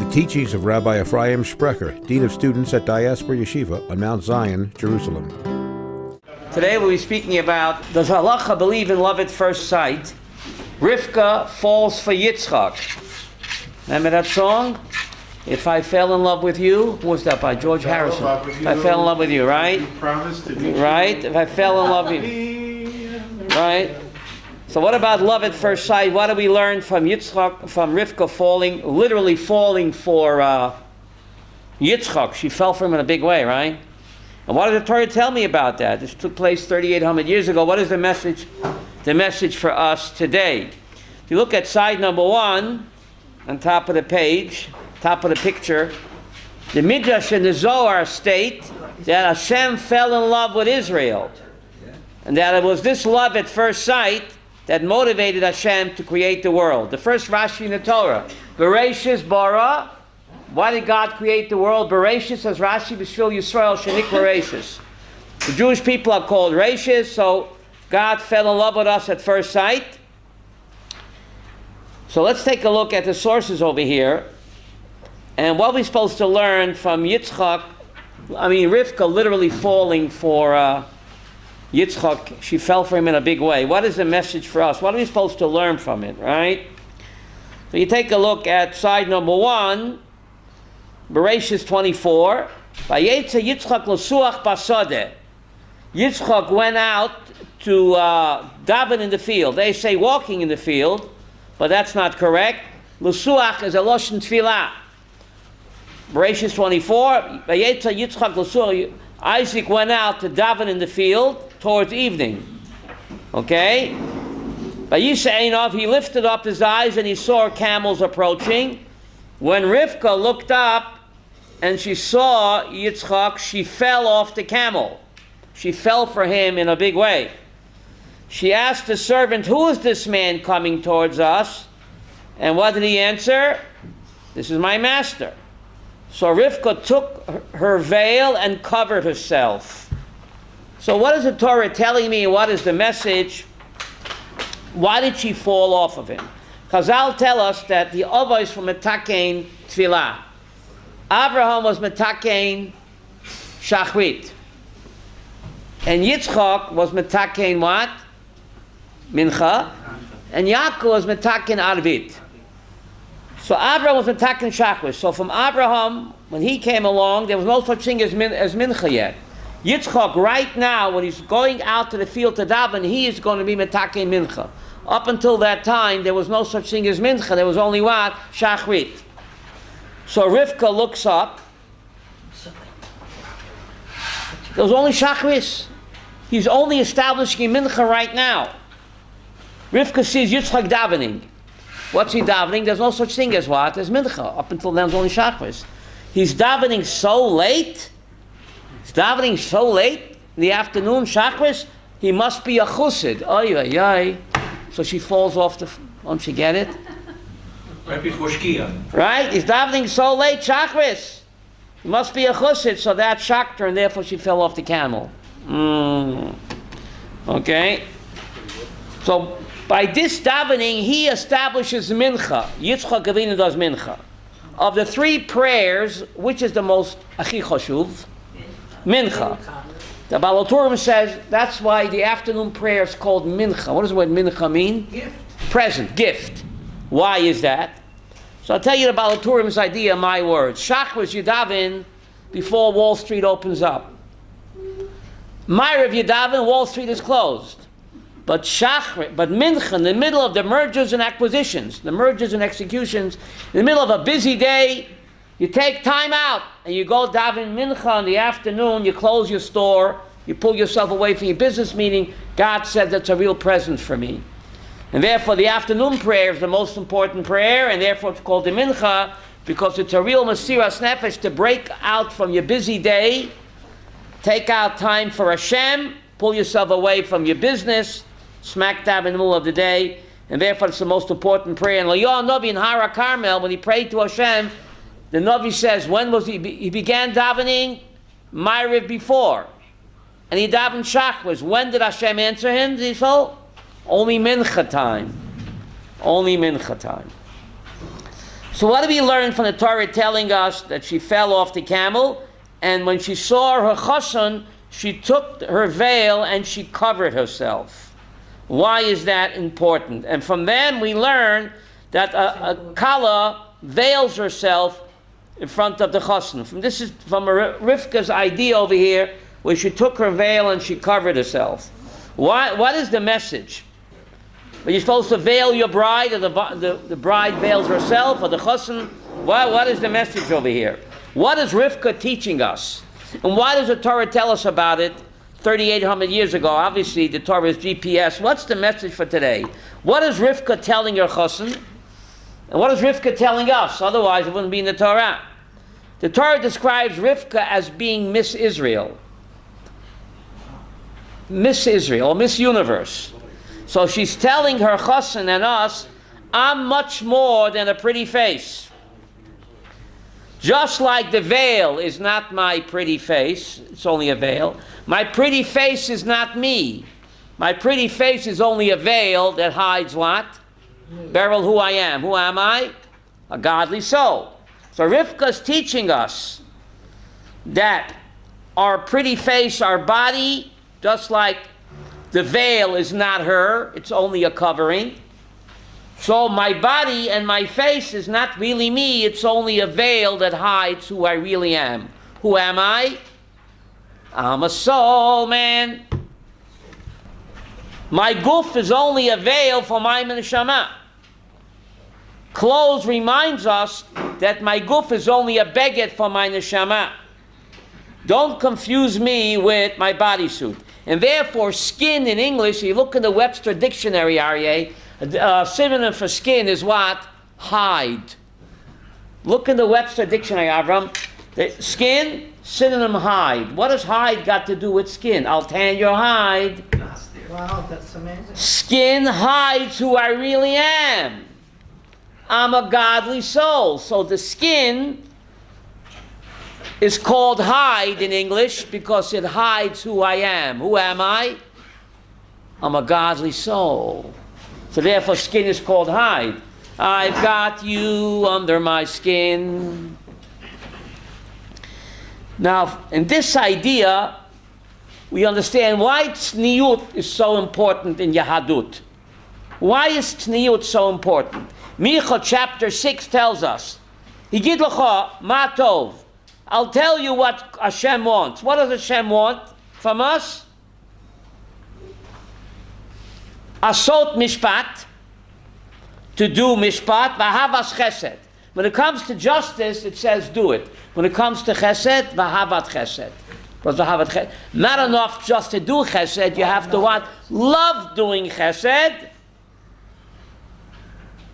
The teachings of Rabbi Ephraim Sprecher, Dean of Students at Diaspora Yeshiva on Mount Zion, Jerusalem. Today we'll be speaking about, does Halacha believe in love at first sight? Rivka falls for Yitzchak. Remember that song? If I fell in love with you, who was that by? George Harrison. If I fell in love with you, right? Right? If I fell in love with you. Right? So what about love at first sight? What do we learn from Yitzchak, from Rivka literally falling for Yitzchak? She fell for him in a big way, right? And what did the Torah tell me about that? This took place 3,800 years ago. What is the message? The message for us today. If you look at side number 1, on top of the page, top of the picture, the Midrash and the Zohar state that Hashem fell in love with Israel. And that it was this love at first sight that motivated Hashem to create the world. The first Rashi in the Torah, Bereshis bara. Why did God create the world? Bereshis, says Rashi, B'shvil Yisrael shenik Bereshis. The Jewish people are called Rashis, so God fell in love with us at first sight. So let's take a look at the sources over here. And what we're supposed to learn from Rivka literally falling for Yitzchak. She fell for him in a big way. What is the message for us? What are we supposed to learn from it, right? So you take a look at side number 1, Bereshis 24. Vayetze Yitzchak l'suach basodeh. Yitzchak went out to daven in the field. They say walking in the field, but that's not correct. L'suach is a loshen tefillah. Bereshis 24. Vayetze Yitzchak l'suach. Isaac went out to daven in the field towards evening. Okay? Vayisha Einov, he lifted up his eyes and he saw camels approaching. When Rivka looked up and she saw Yitzchak, she fell off the camel. She fell for him in a big way. She asked the servant, "Who is this man coming towards us?" And what did he answer? "This is my master." So Rivka took her veil and covered herself. So what is the Torah telling me, and what is the message? Why did she fall off of him? Chazal tell us that the Avos from Metakein Tfilah. Abraham was Metakein Shachrit. And Yitzchak was Metakein what? Mincha. And Yaakov was Metakein Arvit. So Abraham was Metakein Shachrit. So from Abraham, when he came along, there was no such thing as Mincha yet. Yitzchak, right now, when he's going out to the field to daven, he is going to be Metakein Mincha. Up until that time, there was no such thing as Mincha. There was only what? Shachrit. So Rivka looks up. There was only Shachris. He's only establishing Mincha right now. Rivka sees Yitzchak davening. What's he davening? There's no such thing as what? As Mincha. Up until then, there's only Shachris. He's davening so late. He's davening so late in the afternoon, Shachris. He must be a chussid. Ay, ay, ay. So she falls off the... Don't you get it? Right before Shkia. Right? He's davening so late, Shachris. He must be a chussid. So that shocked her, and therefore she fell off the camel. Okay? So by this davening, he establishes mincha. Yitzchak Avinu does mincha. Of the 3 prayers, which is the most achi chashuv? Mincha. The Baal HaTurim says that's why the afternoon prayer is called mincha. What does the word mincha mean? Gift. Present, gift. Why is that? So I'll tell you the Baal HaTurim's idea in my words. Shachris you daven before Wall Street opens up. Ma'ariv you daven, Wall Street is closed. But Mincha, in the middle of the mergers and acquisitions, the mergers and executions, in the middle of a busy day, you take time out and you go daven Mincha in the afternoon, you close your store, you pull yourself away from your business meeting. God said that's a real present for me. And therefore the afternoon prayer is the most important prayer, and therefore it's called the Mincha, because it's a real Mesiras Nefesh to break out from your busy day, take out time for Hashem, pull yourself away from your business, smack dab in the middle of the day, and therefore it's the most important prayer. And Eliyahu Navi in Hara Carmel, when he prayed to Hashem, the Navi says, when was he began davening? Ma'ariv before. And he davened Shachris. When did Hashem answer him? Did he say? Only Mincha time. Only Mincha time. So what do we learn from the Torah telling us that she fell off the camel, and when she saw her chassan, she took her veil and she covered herself? Why is that important? And from then we learn that a kala veils herself in front of the chassan. This is from Rivka's idea over here, where she took her veil and she covered herself. What is the message? Are you supposed to veil your bride, or the bride veils herself, or the chassan? What is the message over here? What is Rivka teaching us? And why does the Torah tell us about it 3,800 years ago? Obviously, the Torah is GPS. What's the message for today? What is Rivka telling her chassan? And what is Rivka telling us? Otherwise, it wouldn't be in the Torah. The Torah describes Rivka as being Miss Israel. Miss Israel, or Miss Universe. So she's telling her chassan and us, I'm much more than a pretty face. Just like the veil is not my pretty face, it's only a veil. My pretty face is not me. My pretty face is only a veil that hides what? Beryl, who I am. Who am I? A godly soul. So Rivka's teaching us that our pretty face, our body, just like the veil is not her, it's only a covering. So my body and my face is not really me, it's only a veil that hides who I really am. Who am I? I'm a soul, man. My guf is only a veil for my neshama. Clothes reminds us that my guf is only a beged for my neshama. Don't confuse me with my bodysuit. And therefore, skin in English, you look in the Webster Dictionary, Aryeh, synonym for skin is what? Hide. Look in the Webster Dictionary, Avram. The skin, synonym hide. What does hide got to do with skin? I'll tan your hide. Wow, that's amazing. Skin hides who I really am. I'm a godly soul. So the skin is called hide in English because it hides who I am. Who am I? I'm a godly soul. So therefore skin is called hide. I've got you under my skin. Now, in this idea, we understand why tzniut is so important in Yahadut. Why is tzniut so important? Micha chapter 6 tells us, Higid lecha ma tov. I'll tell you what Hashem wants. What does Hashem want from us? Asot mishpat, to do mishpat, v'havas chesed. When it comes to justice, it says do it. When it comes to chesed, v'havat chesed. Not enough just to do chesed, you have to what? Love doing chesed.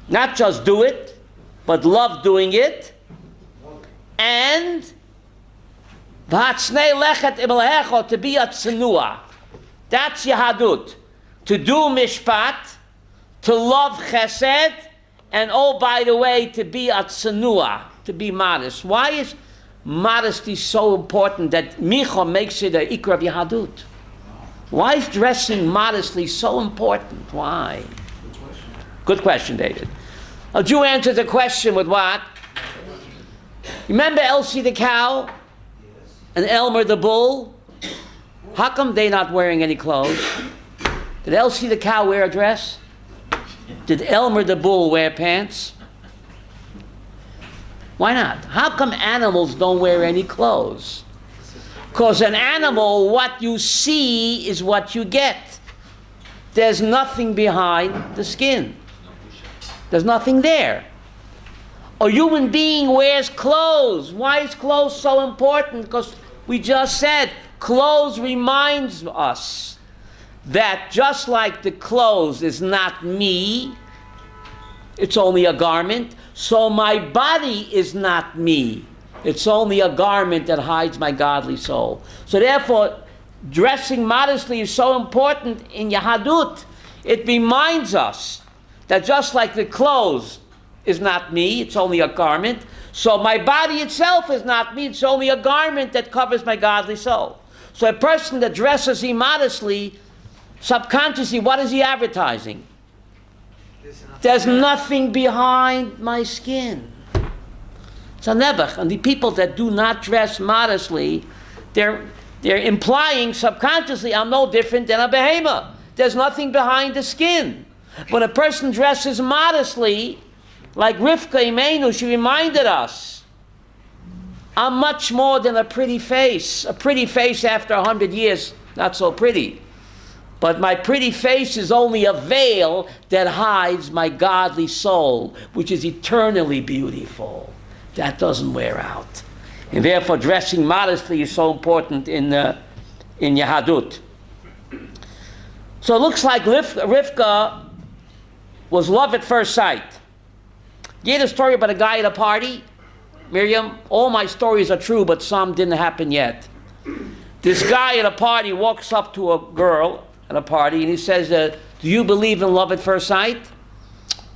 Not just do it, but love doing it. And v'hatznei lechet imlehecho, to be a tzenua. That's Yahadut. To do mishpat, to love chesed, and oh, by the way, to be a tzenua, to be modest. Why is modesty so important that Micha makes it a ikra of Yahadut? Why is dressing modestly so important? Why? Good question, David. A Jew answers the question with what? Remember Elsie the cow and Elmer the bull? How come they're not wearing any clothes? Did Elsie the cow wear a dress? Did Elmer the bull wear pants? Why not? How come animals don't wear any clothes? Because an animal, what you see is what you get. There's nothing behind the skin. There's nothing there. A human being wears clothes. Why is clothes so important? Because we just said clothes reminds us that just like the clothes is not me, it's only a garment, so my body is not me. It's only a garment that hides my godly soul. So therefore, dressing modestly is so important in Yahadut. It reminds us that just like the clothes is not me, it's only a garment, so my body itself is not me, it's only a garment that covers my godly soul. So a person that dresses immodestly, subconsciously, what is he advertising? There's nothing behind my skin. It's a nebuch. And the people that do not dress modestly, they're implying subconsciously, I'm no different than a behemoth. There's nothing behind the skin. When a person dresses modestly, like Rivka Imenu, she reminded us, I'm much more than a pretty face. A pretty face after 100 years, not so pretty. But my pretty face is only a veil that hides my godly soul, which is eternally beautiful. That doesn't wear out. And therefore, dressing modestly is so important in Yahadut. So it looks like Rivka was love at first sight. You hear the story about a guy at a party? Miriam, all my stories are true, but some didn't happen yet. This guy at a party walks up to a girl at a party and he says, do you believe in love at first sight?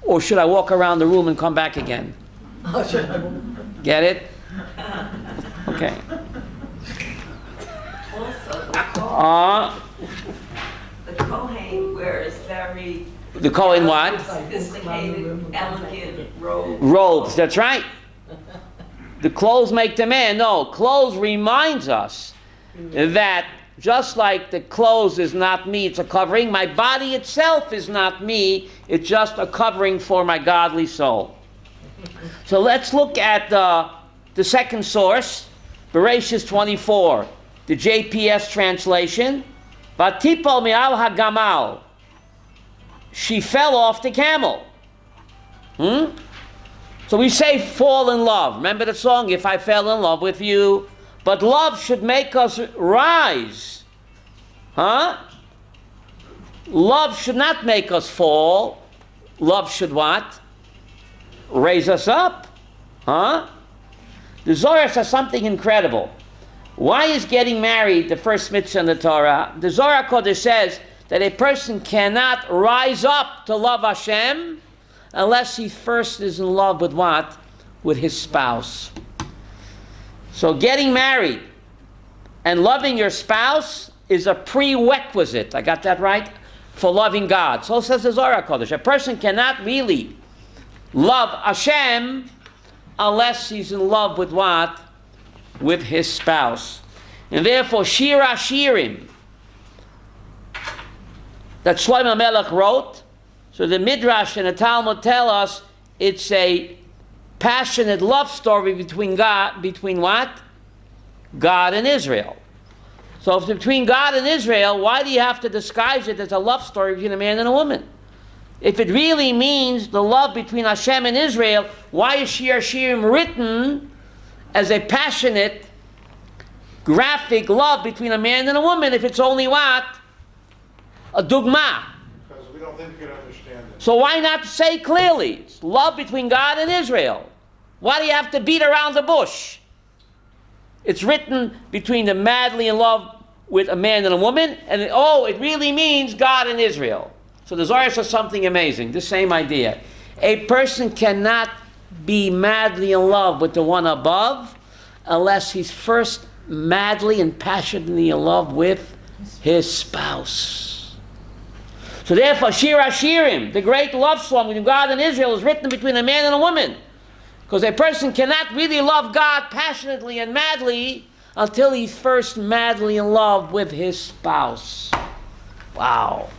Or should I walk around the room and come back again? Get it? Okay. Also, the Kohen wears very... The Kohen what? Sophisticated, elegant robes. Robes, that's right. The clothes make the man. No, clothes reminds us that just like the clothes is not me, it's a covering, my body itself is not me, it's just a covering for my godly soul. So let's look at the second source, Bereshis 24, the JPS translation. Vatipol mi'al hagamal. She fell off the camel. So we say fall in love. Remember the song, If I Fell in Love with You? But love should make us rise. Love should not make us fall. Love should what? Raise us up. The Zohar says something incredible. Why is getting married the first mitzvah in the Torah? The Zohar Kodesh says that a person cannot rise up to love Hashem unless he first is in love with what? With his spouse. So getting married and loving your spouse is a prerequisite, I got that right, for loving God. So says the Zohar Kodesh. A person cannot really love Hashem unless he's in love with what? With his spouse. And therefore, Shir HaShirim, that Shlomo Melech wrote, so the Midrash and the Talmud tell us it's a passionate love story between what? God and Israel. So if it's between God and Israel, why do you have to disguise it as a love story between a man and a woman? If it really means the love between Hashem and Israel, why is Shir HaShirim written as a passionate, graphic love between a man and a woman if it's only what? A dugma. Because we don't think you can understand it. So why not say clearly, it's love between God and Israel? Why do you have to beat around the bush? It's written between the madly in love with a man and a woman, and it really means God and Israel. So the Zohar says something amazing, the same idea. A person cannot be madly in love with the one above unless he's first madly and passionately in love with his spouse. So therefore, Shir HaShirim, the great love song between God and Israel, is written between a man and a woman. Because a person cannot really love God passionately and madly until he's first madly in love with his spouse. Wow.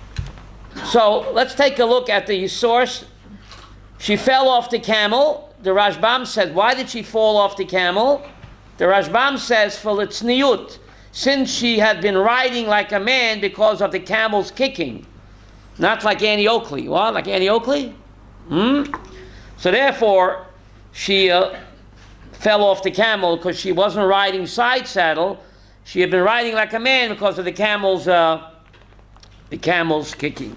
So let's take a look at the source. She fell off the camel. The Rashbam said, why did she fall off the camel? The Rashbam says, for litzniut, since she had been riding like a man because of the camel's kicking. Not like Annie Oakley. What? Like Annie Oakley? So therefore, she fell off the camel because she wasn't riding side saddle. She had been riding like a man because of the camel's kicking.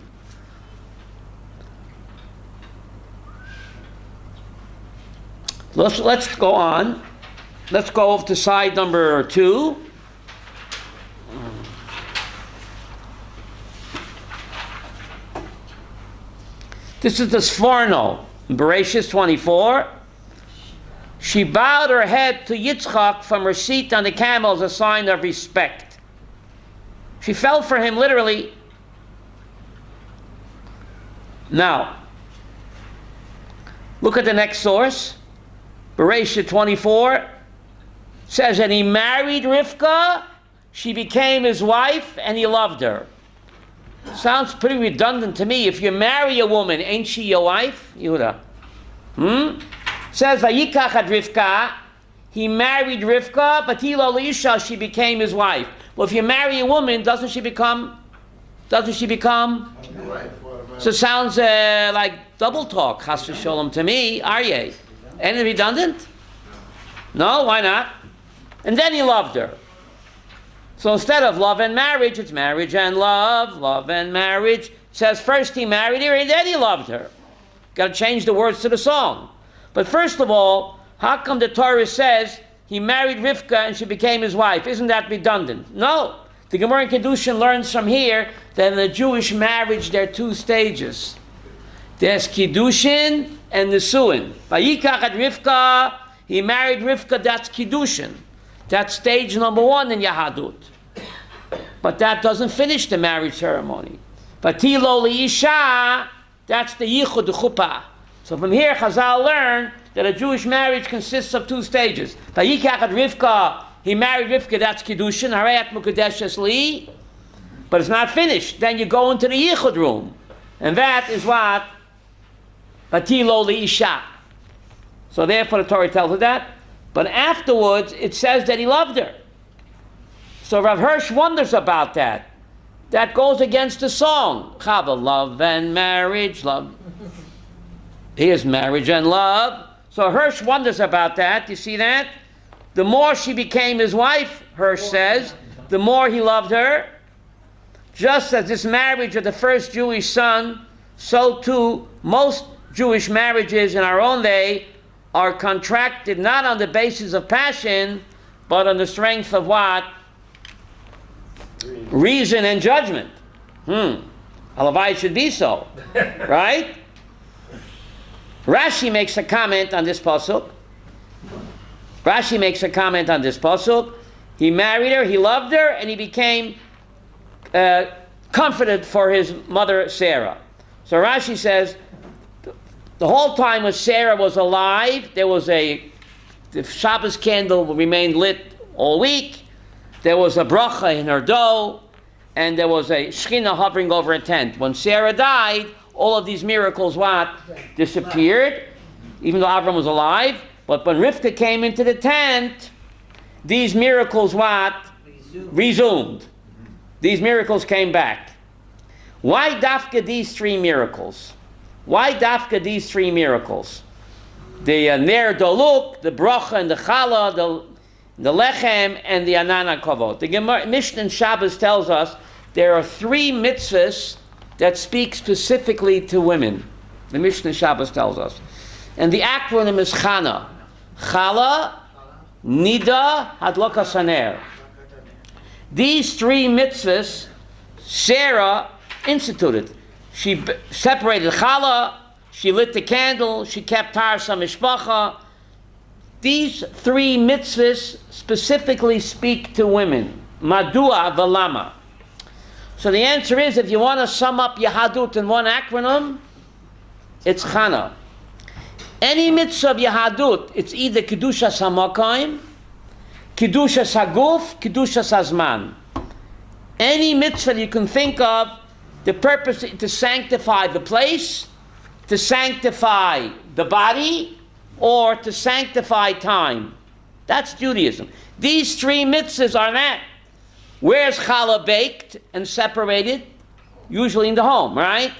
Let's go on. Let's go over to side number 2. This is the Sforno, in Bereshis 24. She bowed her head to Yitzchak from her seat on the camel as a sign of respect. She fell for him literally. Now, look at the next source. Bereshit 24 says, and he married Rivka, she became his wife, and he loved her. Sounds pretty redundant to me. If you marry a woman, ain't she your wife? Yehuda. Says, Vayikach ad Rivka, he married Rivka, but Hilo Isha, she became his wife. Well, if you marry a woman, doesn't she become? So it sounds like double talk, chas v'sholom to me, Aryeh. Ain't it redundant? No, why not? And then he loved her. So instead of love and marriage, it's marriage and love and marriage. It says first he married her and then he loved her. Got to change the words to the song. But first of all, how come the Torah says he married Rivka and she became his wife? Isn't that redundant? No. The Gemara in Kedushin learns from here that in a Jewish marriage there are two stages. There's Kiddushin and Nisuin. Vayikach ad Rivka, he married Rivka, that's Kiddushin. That's stage number 1 in Yahadut. But that doesn't finish the marriage ceremony. Vatilo liisha, that's the Yichud, the Chuppah. So from here, Chazal learn that a Jewish marriage consists of 2 stages. Vayikach ad Rivka, he married Rivka, that's Kiddushin, Harayat Mukadeshes Li. But it's not finished. Then you go into the Yichud room. And that is what? Vatilo liisha. So therefore the Torah tells us that. But afterwards, it says that he loved her. So Rav Hirsch wonders about that. That goes against the song. Chava, love and marriage, love. Here's marriage and love. So Hirsch wonders about that. You see that? The more she became his wife, Hirsch says, the more he loved her. Just as this marriage of the first Jewish son, so too most Jewish marriages in our own day are contracted not on the basis of passion, but on the strength of what? Reason and judgment. Halavai should be so. Right? Rashi makes a comment on this pasuk. He married her, he loved her, and he became comforted for his mother Sarah. So Rashi says, the whole time when Sarah was alive, the Shabbos candle remained lit all week. There was a bracha in her dough, and there was a Shechina hovering over a tent. When Sarah died, all of these miracles disappeared, even though Avram was alive. But when Rivka came into the tent, these miracles resumed. These miracles came back. Why dafka these 3 miracles? Why dafka these 3 miracles? The Ner Doluk, the Bracha and the Chala, the Lechem, and the Anana Kavod. The Mishnah in Shabbos tells us there are 3 mitzvahs that speak specifically to women. The Mishnah in Shabbos tells us. And the acronym is Chana. Chala, Nida, Hadlokas Haner. These 3 mitzvahs, Sarah instituted. She separated Chala, she lit the candle, she kept Tarsa Mishpacha. These 3 mitzvahs specifically speak to women. Madua Valama. So the answer is, if you want to sum up Yahadut in one acronym, it's Chana. Any mitzvah of Yahadut, it's either Kedushas HaMakayim, Kedushas HaGuf, Kedushas HaZman. Any mitzvah you can think of, the purpose is to sanctify the place, to sanctify the body, or to sanctify time. That's Judaism. These 3 mitzvahs are that. Where's challah baked and separated? Usually in the home, right?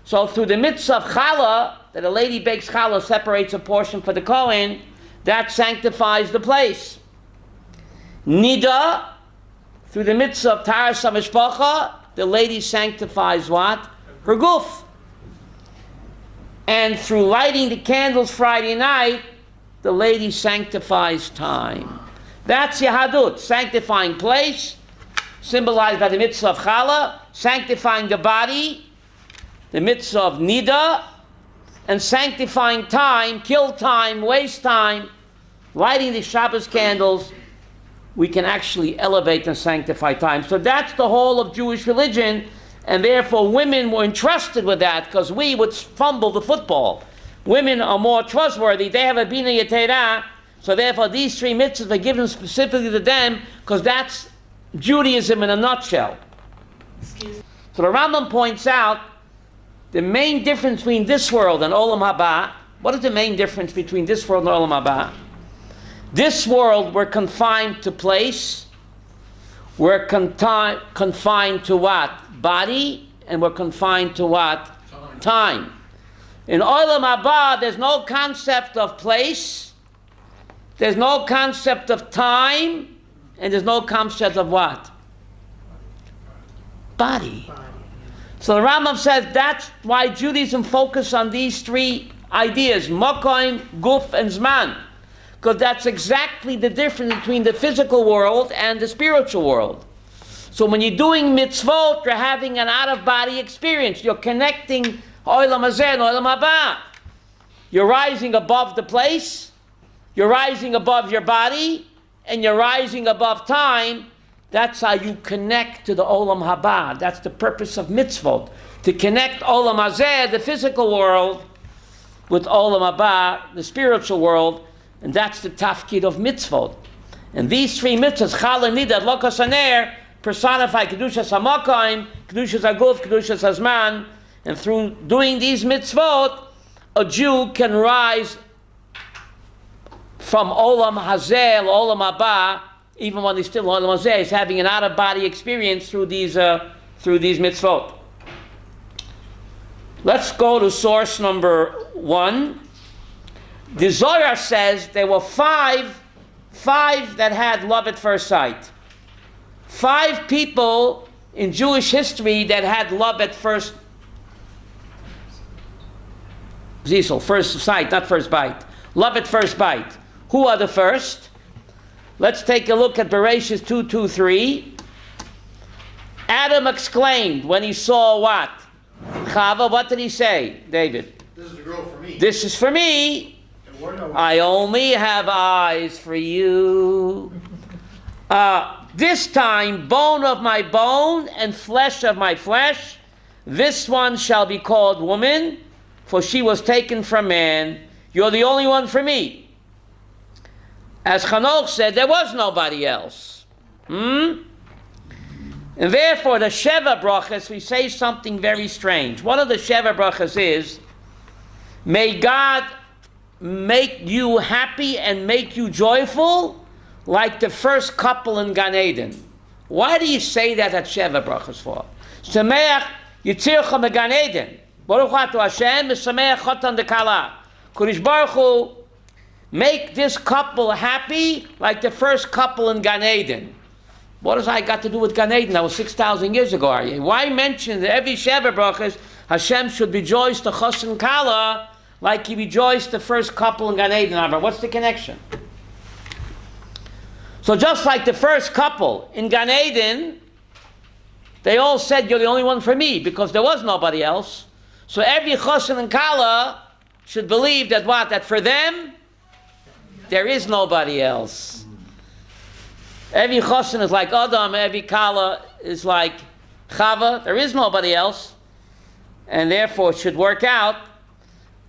So through the mitzvah of challah, that a lady bakes challah, separates a portion for the Kohen, that sanctifies the place. Nida, through the mitzvah of Taras HaMishpacha, the lady sanctifies what? Her guf. And through lighting the candles Friday night, the lady sanctifies time. That's Yahadut, sanctifying place, symbolized by the mitzvah of Chala, sanctifying the body, the mitzvah of Nida, and sanctifying time, kill time, waste time, lighting the Shabbos candles. We can actually elevate and sanctify time. So that's the whole of Jewish religion, and therefore women were entrusted with that, because we would fumble the football. women are more trustworthy. They have a bina yetera, so therefore these 3 mitzvahs are given specifically to them because that's Judaism in a nutshell. So the Rambam points out the main difference between this world and Olam Haba. What is the main difference between this world and Olam Haba? This world, we're confined to place. We're confined to what? Body. And we're confined to what? Time. In Olam Haba, there's no concept of place. There's no concept of time. And there's no concept of what? Body. So the Rambam says that's why Judaism focuses on these 3 ideas, Mokoim, Guf, and Zman. Because that's exactly the difference between the physical world and the spiritual world. So when you're doing mitzvot, you're having an out-of-body experience. You're connecting Olam Hazeh and Olam Haba. You're rising above the place, you're rising above your body, and you're rising above time. That's how you connect to the Olam Haba. That's the purpose of mitzvot. To connect Olam Hazeh, the physical world, with Olam Haba, the spiritual world. And that's the tafkid of mitzvot. And these 3 mitzvahs, Chal and Nida, Lokas Haner, personify Kedushas HaMokayim, Kedushas HaGuf, Kedushas HaZman. And through doing these mitzvot, a Jew can rise from Olam Hazeh, Olam Haba, even when he's still Olam Hazeh, he's having an out-of-body experience through these mitzvot. Let's go to source number 1. The Zohar says there were five that had love at first sight. 5 people in Jewish history that had love at first sight, not first bite. Love at first bite. Who are the first? Let's take a look at Bereshis 2:2-3. Adam exclaimed when he saw what? Chava, what did he say, David? This is the girl for me. This is for me. And we're no- I only have eyes for you. This time, bone of my bone and flesh of my flesh. This one shall be called woman, for she was taken from man. You're the only one for me. As Chanoch said, there was nobody else. And therefore, the Sheva brachas, we say something very strange. One of the Sheva brachas is, may God make you happy and make you joyful like the first couple in Gan Eden. Why do you say that at Sheva brachas for? Sameach yitzircha me Gan Eden. Baruch atu Hashem, sameach chotan dekala. Kodesh Baruch Hu, make this couple happy like the first couple in Gan Eden. What does that got to do with Gan Eden? That was 6,000 years ago, are you? Why mention that every Sheva brachas Hashem should rejoice the Chos and Kala like he rejoiced the first couple in Gan Eden? What's the connection? So just like the first couple in Gan Eden, they all said, you're the only one for me, because there was nobody else. So every Chosin and Kala should believe that what? That for them, there is nobody else. Every Chosin is like Adam, every Kala is like Chava. There is nobody else. And therefore it should work out,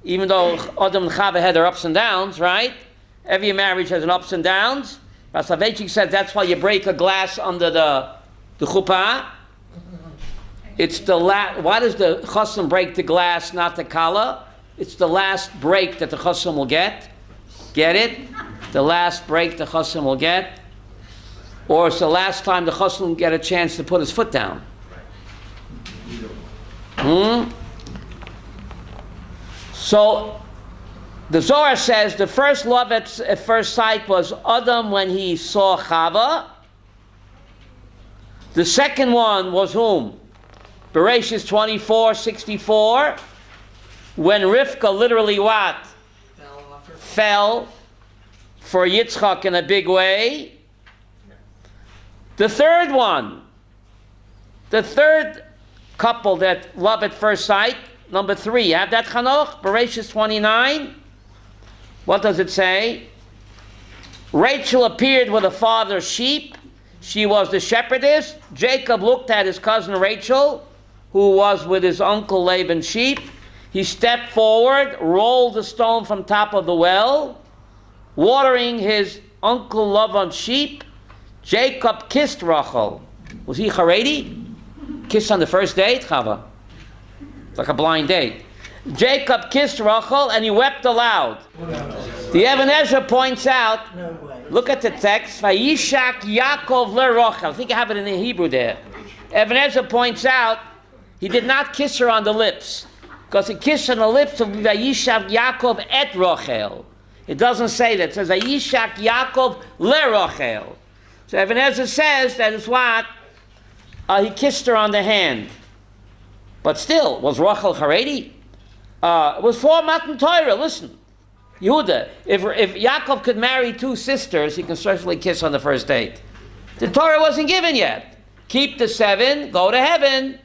even though Adam and Chava had their ups and downs, right? Every marriage has an ups and downs. Soloveitchik said that's why you break a glass under the chuppah. It's the why does the chassan break the glass, not the kala? It's the last break that the chassan will get. Get it? The last break the chassan will get. Or it's the last time the chassan will get a chance to put his foot down. So the Zohar says the first love at first sight was Adam when he saw Chava. The second one was whom? Bereshis 24:64, when Rivka literally what? Fell for Yitzchak in a big way. The third one, the third couple that love at first sight, number 3. You have that, Chanoch? Bereshis 29. What does it say? Rachel appeared with her father's sheep. She was the shepherdess. Jacob looked at his cousin Rachel, who was with his uncle Laban's sheep. he stepped forward, rolled the stone from top of the well, watering his uncle Lavan's sheep. Jacob kissed Rachel. Was he Haredi? Kissed on the first date, Chava? It's like a blind date. Jacob kissed Rachel and he wept aloud. The Even Ezra points out, No way. look at the text, Vayishak Yaakov leRachel. I think I have it in the Hebrew there. Even Ezra points out, he did not kiss her on the lips, because he kissed on the lips of Vayishak Yaakov et Rachel. It doesn't say that. It says Vayishak Yaakov leRachel. So Even Ezra says that is what? He kissed her on the hand. But still, was Rachel Haredi? It was for Matan Torah. Listen, Yehuda, if Yaakov could marry two sisters, he can certainly kiss on the first date. The Torah wasn't given yet. Keep the 7, go to heaven.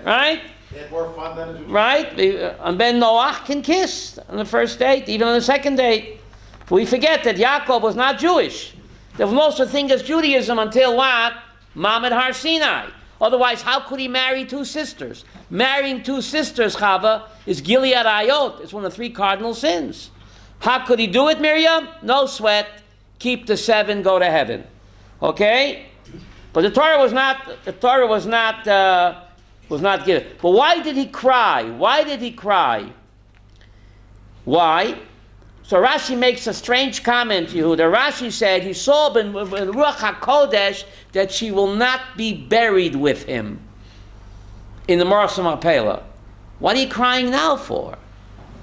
Right? They had more fun than a Jew. Right? And Ben Noach can kiss on the first date, even on the second date. We forget that Yaakov was not Jewish. There was no such thing as Judaism until what? Mamad Har Sinai. Otherwise, how could he marry two sisters? Marrying two sisters, Chava, is Gilead Ayot. It's one of the 3 cardinal sins. How could he do it, Miriam? No sweat. Keep the 7, go to heaven. Okay? But the Torah was not given. But why did he cry? Why did he cry? Why? So Rashi makes a strange comment, Yehuda. Rashi said he saw in Ruach HaKodesh that she will not be buried with him in the Maras Mapela. What are you crying now for?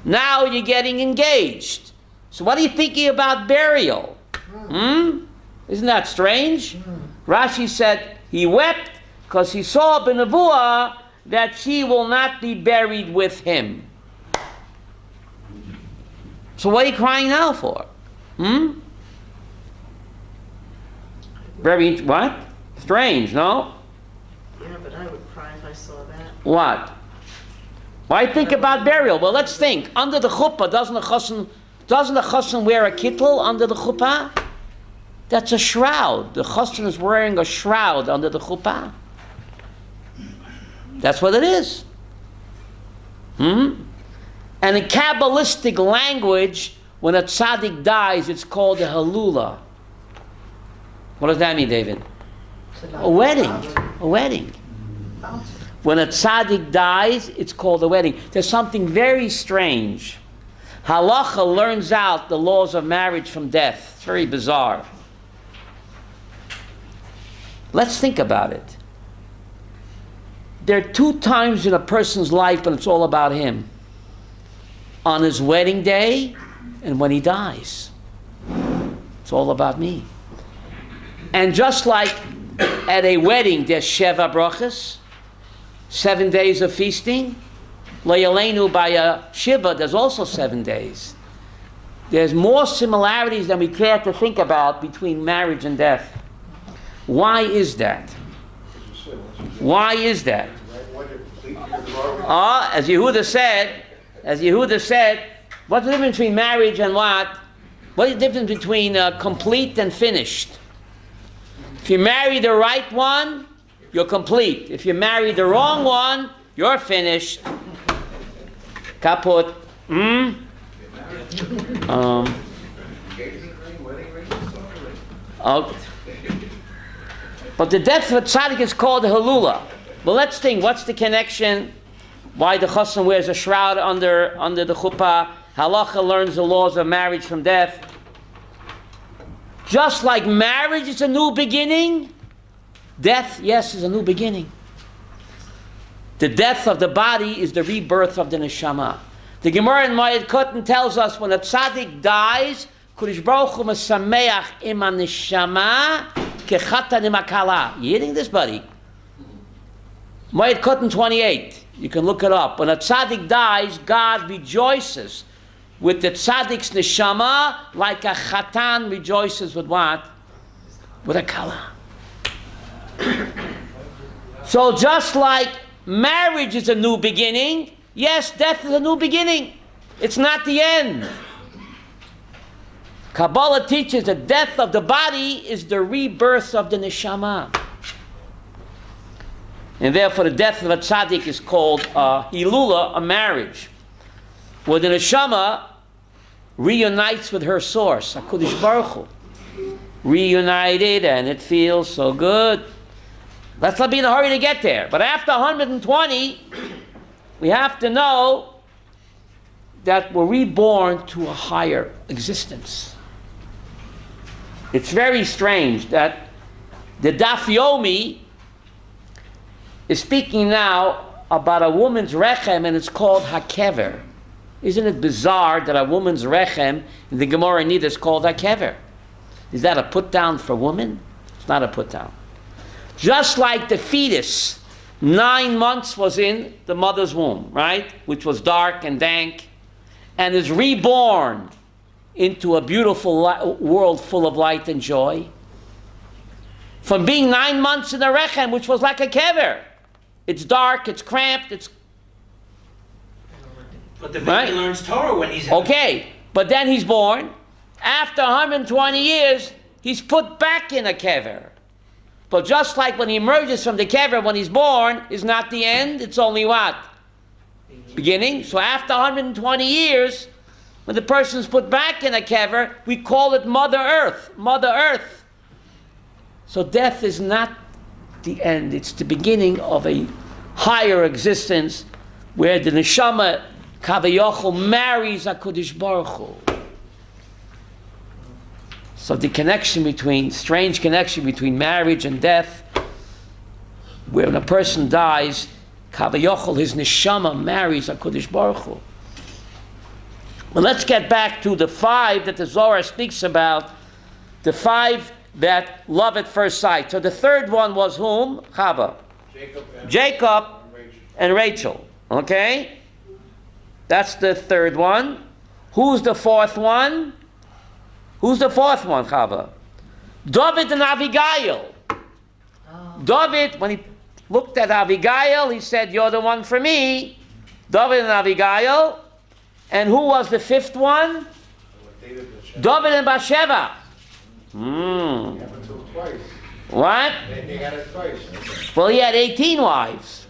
Now you're getting engaged. So what are you thinking about burial? Isn't that strange? Rashi said he wept because he saw b'nevuah that she will not be buried with him. So what are you crying now for? Very, what? Strange, no? Yeah, but I would cry if I saw that. What? Why think about burial? Well, let's think. Under the chuppah, doesn't the chassan wear a kittel under the chuppah? That's a shroud. The chassan is wearing a shroud under the chuppah. That's what it is. And in Kabbalistic language, when a tzaddik dies, it's called a halula. What does that mean, David? A wedding. A wedding. When a tzaddik dies, it's called a wedding. There's something very strange. Halacha learns out the laws of marriage from death. It's very bizarre. Let's think about it. There are 2 times in a person's life when it's all about him. On his wedding day and when he dies. It's all about me. And just like at a wedding, there's Sheva Brachas, 7 days of feasting. Layalenu by a Shiva, there's also 7 days. There's more similarities than we care to think about between marriage and death. Why is that? Why is that? As Yehuda said, what's the difference between marriage and what? What is the difference between complete and finished? If you marry the right one, you're complete. If you marry the wrong one, you're finished. Kaput. But the death of a tzaddik is called halula. But let's think, what's the connection? Why the chassan wears a shroud under the chuppah? Halacha learns the laws of marriage from death. Just like marriage is a new beginning, death, yes, is a new beginning. The death of the body is the rebirth of the neshama. The Gemara in Moed Katan tells us when a tzaddik dies, Kodesh Baruch Hu mesameach im neshama kechatan im hakala. You hearing this, buddy? Moed Katan 28. You can look it up. When a tzaddik dies, God rejoices with the tzaddik's neshama like a chatan rejoices with what? With a kala. So just like marriage is a new beginning, yes, death is a new beginning. It's not the end. Kabbalah teaches the death of the body is the rebirth of the neshama. And therefore the death of a tzaddik is called hilula, a marriage. where the neshama reunites with her source, HaKadosh Baruch Hu. Reunited, and it feels so good. Let's not be in a hurry to get there. But after 120, we have to know that we're reborn to a higher existence. It's very strange that the Daf Yomi is speaking now about a woman's rechem, and it's called hakever. Isn't it bizarre that a woman's rechem in the Gemara Nida is called hakever? Is that a put down for women? It's not a put down. Just like the fetus, 9 months was in the mother's womb, right? Which was dark and dank, and is reborn into a beautiful world full of light and joy. From being 9 months in the rechem, which was like a kever. It's dark, it's cramped, it's... But the baby Right? learns Torah when he's Okay, but then he's born. After 120 years, he's put back in a kever. But just like when he emerges from the kever when he's born, is not the end, it's only what? Beginning. So after 120 years, when the person's put back in a kever, we call it Mother Earth. Mother Earth. So death is not the end, it's the beginning of a higher existence where the neshama Kavayochel marries HaKadosh Baruch Hu. So the strange connection between marriage and death, where when a person dies, Kavayochel, his neshama, marries HaKadosh Baruch Hu. Well, let's get back to the 5 that the Zohar speaks about, the 5 that love at first sight. So the third one was whom? Chava. Jacob and Rachel. Okay? That's the third one. Who's the fourth one? Who's the fourth one, Chava? David and Abigail. David, when he looked at Abigail, he said, "You're the one for me." David and Abigail. And who was the fifth one? David and Bathsheba. What? He had it twice. Well, he had 18 wives.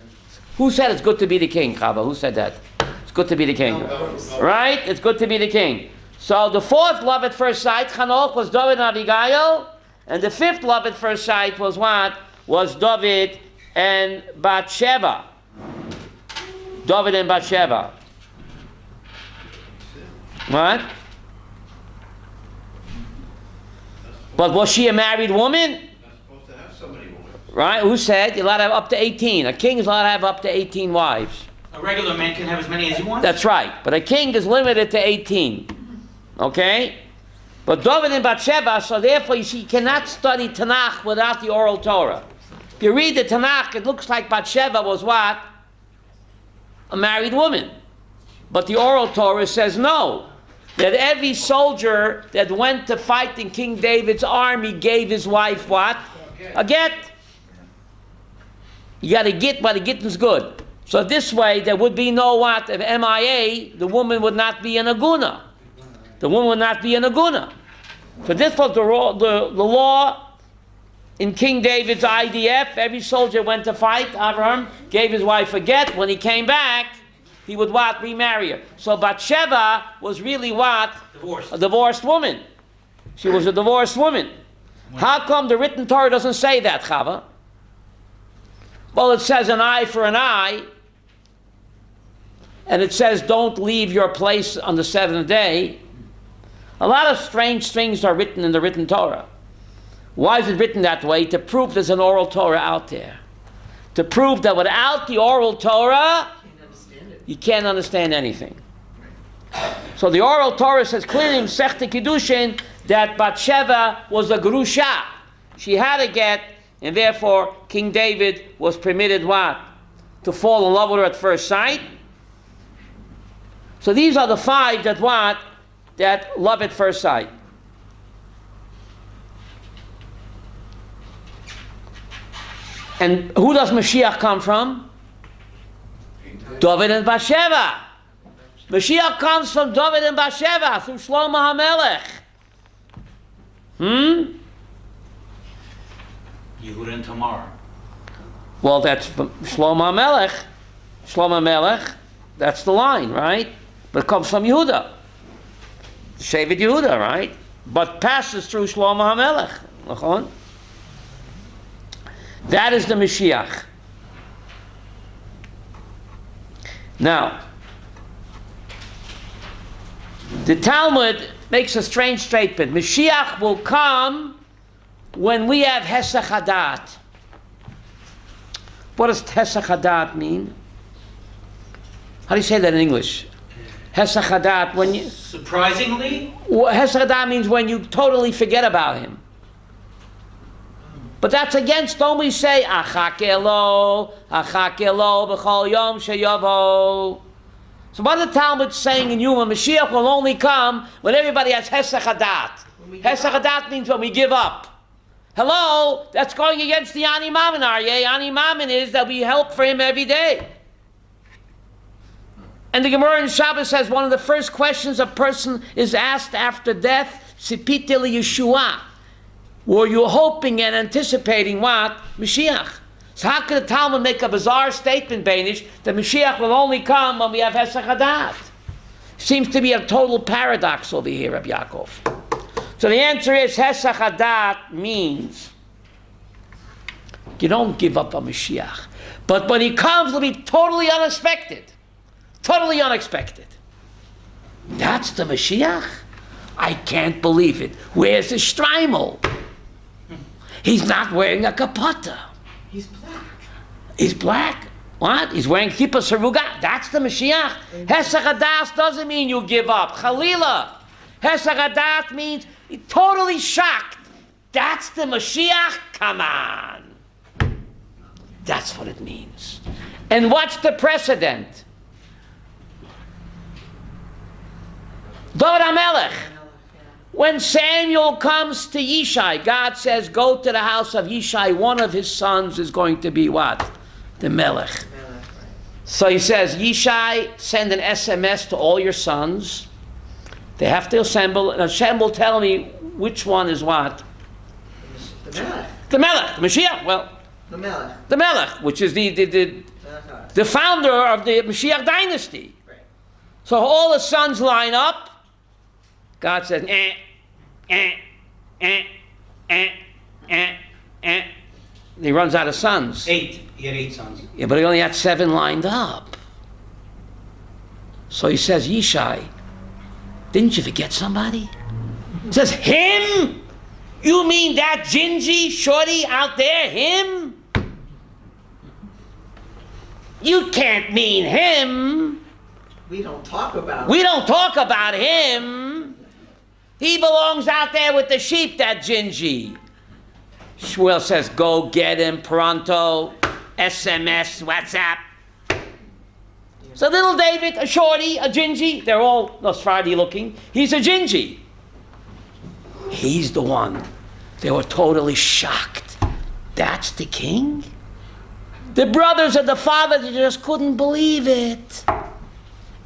Who said it's good to be the king, Chava? Who said that? It's good to be the king. Right? It's good to be the king. So the fourth love at first sight, Chanok, was David and Abigail. And the fifth love at first sight was what? Was David and Bathsheba. David and Bathsheba. What? But was she a married woman? Right? Who said you're allowed to have up to 18? A king is allowed to have up to 18 wives. A regular man can have as many as he wants? That's right. But a king is limited to 18. Okay? But David and Bathsheba, so therefore you see, you cannot study Tanakh without the oral Torah. If you read the Tanakh, it looks like Bathsheba was what? A married woman. But the oral Torah says no. That every soldier that went to fight in King David's army gave his wife what? A get. You got to get while the getting's good. So this way there would be no what? Of MIA, the woman would not be an aguna. The woman would not be an aguna. So this was the law in King David's IDF. Every soldier went to fight. Abraham gave his wife a get. When he came back, he would what? Remarry her. So Bathsheba was really what? Divorced. A divorced woman. She was a divorced woman. How come the written Torah doesn't say that, Chava? Well, it says an eye for an eye. And it says don't leave your place on the seventh day. A lot of strange things are written in the written Torah. Why is it written that way? To prove there's an oral Torah out there. To prove that without the oral Torah, you can't understand anything. So the oral Torah says clearly in Masechta Kiddushin that Bathsheba was a grusha. She had a get, and therefore King David was permitted what? To fall in love with her at first sight. So these are the 5 that what? That love at first sight. And who does Mashiach come from? David and Bathsheba. Mashiach comes from David and Bathsheba through Shlomo HaMelech. Yehuda and Tamar. Well, that's from Shlomo HaMelech. Shlomo HaMelech, that's the line, right? but it comes from Yehuda. Shevet Yehuda, right? But passes through Shlomo HaMelech. Nachon? That is the Mashiach. Now, the Talmud makes a strange statement. Mashiach will come when we have Hesach Hadat. What does Hesach Hadat mean? How do you say that in English? Hesach Hadat, when you... Surprisingly, Hesach Hadat means when you totally forget about him. But that's against, don't we say, Achak Elo b'chol yom sheyavo. So what are the Talmud saying in Yuma? Mashiach will only come when everybody has Hesach Hadat. Hesach Hadat means when we give up. Hello? That's going against the Ani Mammon, Aryeh. Ani Mammon is that we help for him every day. And the Gemara in Shabbos says one of the first questions a person is asked after death, Tzipite Yeshua. Were you hoping and anticipating what? Mashiach. So how could the Talmud make a bizarre statement, Beinish, that Mashiach will only come when we have Hesach Hadat? Seems to be a total paradox over here, Rabbi Yaakov. So the answer is Hesach Hadat means you don't give up on Mashiach. But when he comes, it'll be totally unexpected. Totally unexpected. That's the Mashiach? I can't believe it. Where's the Streimel? He's not wearing a kapata. He's black. He's black. What? He's wearing kippah saruga. That's the Mashiach. Hesach Hadas doesn't mean you give up. Chalila. Hesach Hadas means you're totally shocked. That's the Mashiach? Come on. That's what it means. And what's the precedent? David HaMelech. When Samuel comes to Yishai, God says, go to the house of Yishai. One of his sons is going to be what? The Melech. So he says, Yishai, send an SMS to all your sons. They have to assemble, and Hashem will tell me which one is what? The Melech. The Melech, the Mashiach. Well, The Melech. the Melech, which is the founder of the Mashiach dynasty. Right. So all the sons line up. God says, He runs out of sons. 8. He had 8 sons. Yeah, but he only had 7 lined up. So he says, Yishai, didn't you forget somebody? He says, him? You mean that gingy shorty out there, him? You can't mean him. We don't talk about We don't talk about him. He belongs out there with the sheep, that gingy. Shmuel says, go get him pronto. SMS, WhatsApp. So little David, a shorty, a gingy, they're all Nosferatu looking. He's a gingy. He's the one. They were totally shocked. That's the king? The brothers of the father, they just couldn't believe it.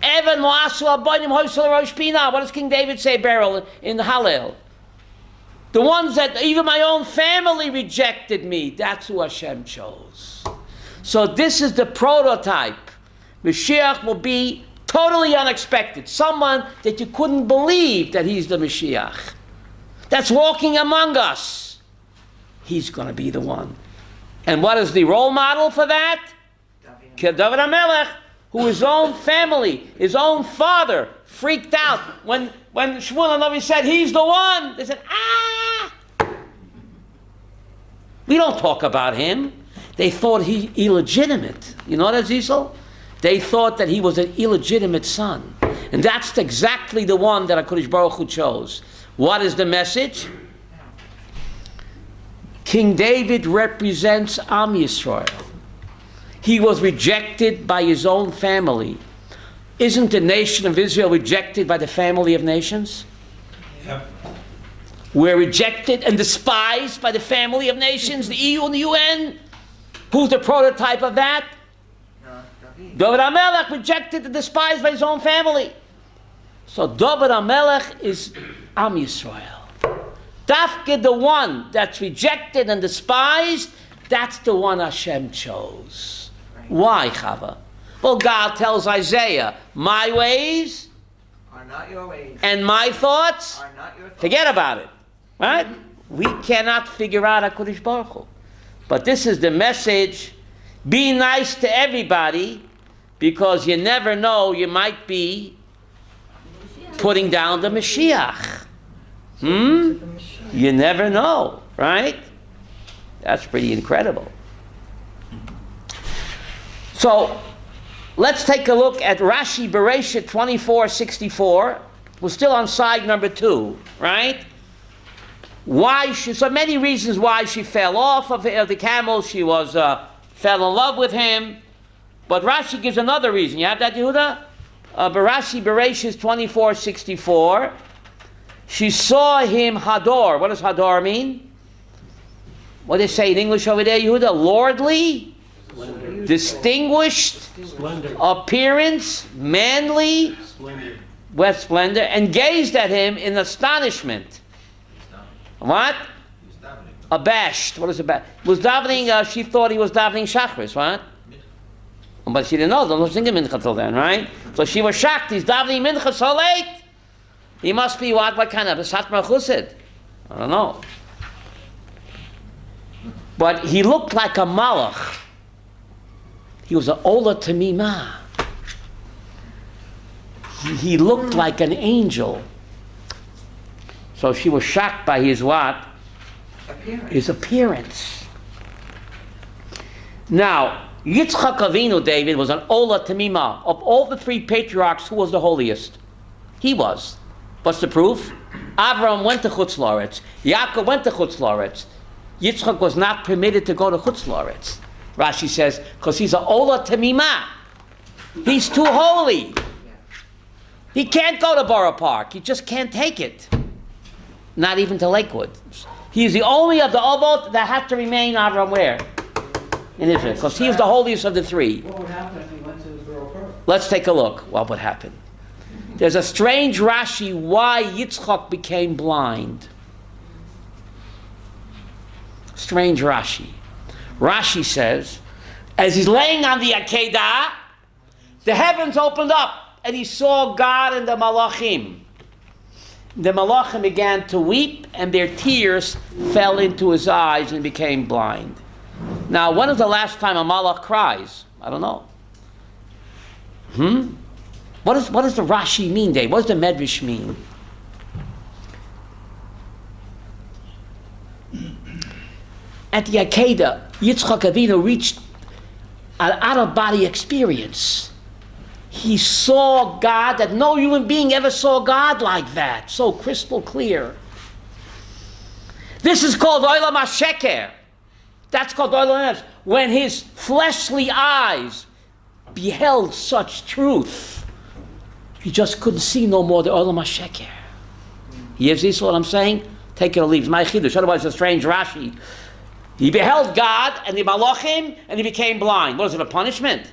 Evan Moasu Abonim Hoysel Rosh Pina. What does King David say, Beryl, in the Hallel? The ones that even my own family rejected me, that's who Hashem chose. So this is the prototype. Mashiach will be totally unexpected. Someone that you couldn't believe that he's the Mashiach. That's walking among us. He's going to be the one. And what is the role model for that? David HaMelech, who his own family, his own father, freaked out when Shmuel HaNavi said, he's the one. They said, ah! We don't talk about him. They thought he illegitimate. You know that, Zisel? They thought that he was an illegitimate son. And that's exactly the one that HaKadosh Baruch Hu chose. What is the message? King David represents Am Yisrael. He was rejected by his own family. Isn't the nation of Israel rejected by the family of nations? Yep. We're rejected and despised by the family of nations, the EU and the UN. Who's the prototype of that? David HaMelech, rejected and despised by his own family. So David HaMelech is Am Yisrael. Dafke, the one that's rejected and despised, that's the one Hashem chose. Why, Chava? Well, God tells Isaiah, my ways Are not your ways. and my thoughts, Are not your thoughts. forget about it. Right? We cannot figure out HaKadosh Baruch Hu. But this is the message. Be nice to everybody, because you never know, you might be putting down the Mashiach. You never know, right? That's pretty incredible. So, let's take a look at Rashi Bereshit 24:64. We're still on side number 2, right? So many reasons why she fell off of the camel. She was fell in love with him. But Rashi gives another reason. You have that, Yehuda? Rashi Bereshit 24:64. She saw him Hador. What does Hador mean? What do they say in English over there, Yehuda? Lordly, distinguished, appearance, manly, with splendor, and gazed at him in astonishment. What? Abashed. What is abashed? Was davening, she thought he was davening Shachris, what? But she didn't know, don't sing Mincha till then, right? So she was shocked, he's davening Mincha so late. He must be what kind of a Satmar Chussid? I don't know. But he looked like a malach. He was an Ola Tamima. He looked like an angel. So she was shocked by his what? His appearance. Now, Yitzchak Avinu, David, was an Ola Tamima. Of all the 3 patriarchs, who was the holiest? He was. What's the proof? Avraham went to Chutz La'aretz. Yaakov went to Chutz La'aretz. Yitzchak was not permitted to go to Chutz La'aretz. Rashi says, because he's an Ola Tamima. He's too holy. He can't go to Borough Park. He just can't take it. Not even to Lakewood. He's the only of the Ovot that had to remain Avraham where? In Israel. Because he was the holiest of the 3. What would happen if he went to Borough Park? Let's take a look what would happen. There's a strange Rashi why Yitzchak became blind. Strange Rashi. Rashi says, as he's laying on the Akedah, the heavens opened up and he saw God and the Malachim. The Malachim began to weep and their tears fell into his eyes and became blind. Now, when is the last time a Malach cries? I don't know. What does the Rashi mean, Dave? What does the Medrash mean? At the Akedah, Yitzchak Avinu reached an out-of-body experience. He saw God that no human being ever saw God like that, so crystal clear. This is called Olam HaSheker. That's called Olam HaSheker. When his fleshly eyes beheld such truth, he just couldn't see no more the Olam HaSheker. You see what I'm saying? Take it or leave. It's my chidush. Otherwise, it's a strange Rashi. He beheld God and the Malachim, and he became blind. What is it, a punishment?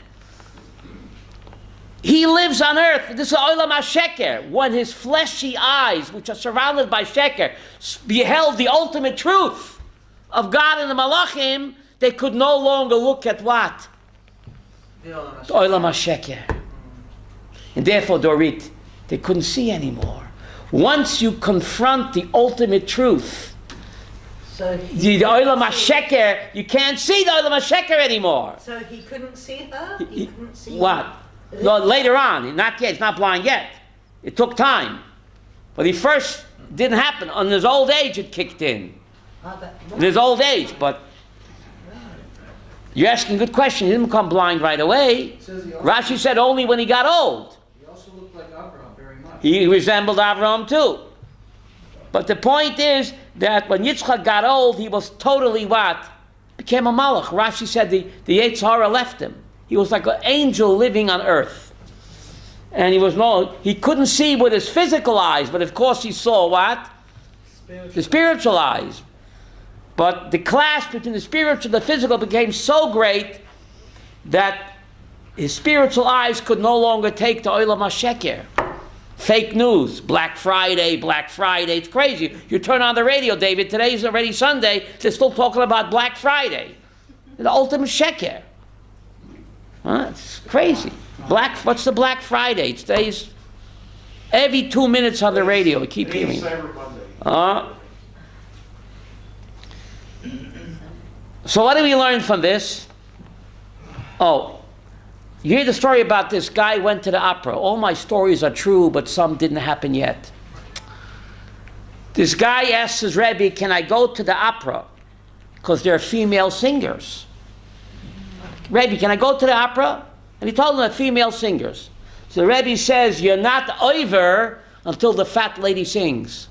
He lives on earth. This is Olam HaSheker. When his fleshy eyes, which are surrounded by Sheker, beheld the ultimate truth of God and the Malachim, they could no longer look at what? The Olam The Olam HaSheker. And therefore, Dorit, they couldn't see anymore. Once you confront the ultimate truth, So the Olam HaSheker, you can't see the Olam HaSheker anymore. So he couldn't see her? He couldn't see What? No, later on, not yet. He's not blind yet. It took time. But he first didn't happen. On his old age, it kicked in. In his old age, but you're asking a good question. He didn't become blind right away. Rashi said only when he got old. He also looked like Abraham very much. He resembled Avraham too. But the point is that when Yitzchak got old, he was totally what? Became a malach. Rashi said the Yetzer Hara left him. He was like an angel living on earth. And he couldn't see with his physical eyes, but of course he saw what? The spiritual eyes. But the clash between the spiritual and the physical became so great that his spiritual eyes could no longer take the Olam HaSheker. Fake news, Black Friday, it's crazy. You turn on the radio, David, today's already Sunday, they're still talking about Black Friday. The ultimate sheker. Huh? It's crazy. What's the Black Friday? Today's Every 2 minutes on the radio, we keep hearing. Cyber Monday. So what do we learn from this? Oh, you hear the story about this guy went to the opera. All my stories are true, but some didn't happen yet. This guy asks his Rabbi, can I go to the opera? Because there are female singers. Rabbi, can I go to the opera? And he told him that female singers. So the Rabbi says, you're not over until the fat lady sings.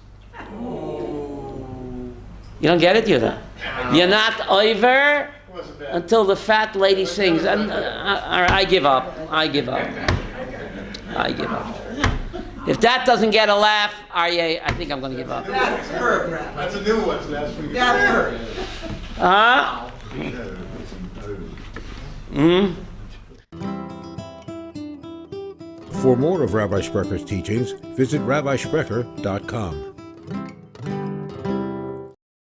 You don't get it, you know? You're not over until the fat lady sings. And, I give up. I give up. If that doesn't get a laugh, Aryeh, I think I'm going to give up. That's perfect. That's a new one, so that's for you. That's perfect. Huh? For more of Rabbi Sprecher's teachings, visit rabbisprecher.com.